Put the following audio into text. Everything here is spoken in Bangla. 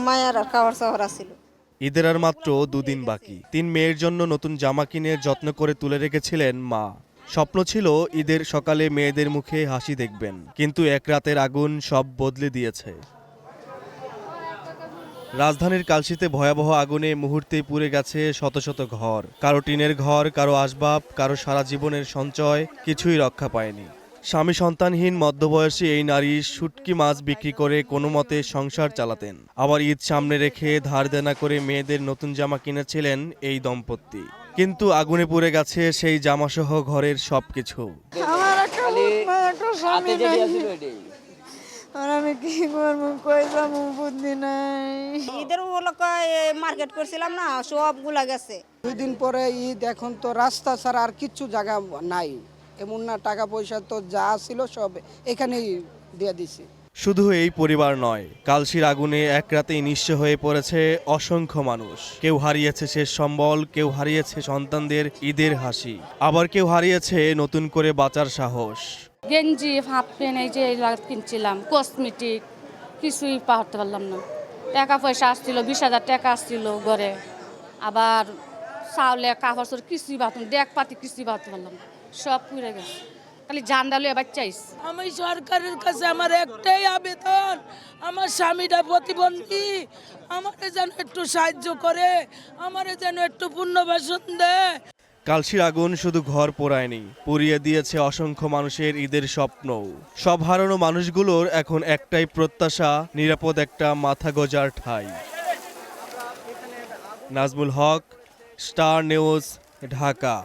মায়ের আর খাওয়ার শহর ছিল। ঈদের আর মাত্র দুদিন বাকি। 3 মেয়ের জন্য নতুন জামা কিনে যত্ন করে তুলে রেখেছিলেন মা। স্বপ্ন ছিল ঈদের সকালে মেয়েদের মুখে হাসি দেখবেন, কিন্তু এক রাতের আগুন সব বদলে দিয়েছে। রাজধানীর কালশিতে ভয়াবহ আগুনে মুহূর্তেই পুড়ে গেছে শত শত ঘর। কারো টিনের ঘর, কারো আসবাব, কারো সারা জীবনের সঞ্চয়, কিছুই রক্ষা পায়নি। স্বামী সন্তানহীন মধ্যবয়সী এই নারী শুটকি মাছ বিক্রি করে কোনো মতে সংসার চালাতেন। আবার ঈদ সামনে রেখে ধার দেনা করে মেয়েদের নতুন জামা কিনেছিলেন এই দম্পতি। কিন্তু আগুনে পুড়ে গেছে সেই জামাসহ ঘরের সবকিছু। আমার একটা স্বামী নাই। আর আমি কি করবো, কই যাবো বুদ্ধি নাই। ঈদের উপলক্ষে মার্কেট করছিলাম না, সবগুলা গেছে। 2 দিন পরে ঈদ, এখন তো রাস্তা ছাড়া আর কিচ্ছু জায়গা নাই। এমন না, টাকা পয়সা তো যা ছিল সব এখানেই দিয়ে দিছি। শুধু এই পরিবার নয়, কালশির আগুনে এক রাতেই নিঃস্ব হয়ে পড়েছে অসংখ্য মানুষ। কেউ হারিয়েছে শেষ সম্বল, কেউ হারিয়েছে সন্তানদের ঈদের হাসি, আবার কেউ হারিয়েছে নতুন করে বাঁচার সাহস। গেঞ্জি, হাফ প্যান্ট, এই যে কিনছিলাম, কসমেটিক, কিছুই পাহাড়তে পারলাম না। টাকা পয়সা আসছিল, 20,000 টাকা আসছিল ঘরে, আবার চাউলে কাপড় চোর কিছুই বাঁধতাম, ডেক পাতি কিছুই বাঁধতে পারলাম না, সব পুড়ে গেছে। খালি জানডালে এবার চাইছি। আমি সরকারের কাছে আমার একটাই আবেদন, আমার স্বামীটা প্রতিবন্ধী, আমাকে যেন একটু সাহায্য করে, আমারে যেন একটু পুনর্বাসন দেয়। কালশির আগুন শুধু ঘর পোড়ায়নি, পুড়িয়ে দিয়েছে অসংখ্য মানুষের ঈদের স্বপ্নও। সব হারানো মানুষগুলোর এখন একটাই প্রত্যাশা, নিরাপদ একটা মাথা গোজার ঠাঁই। নাজমুল হক, স্টার নিউজ, ঢাকা।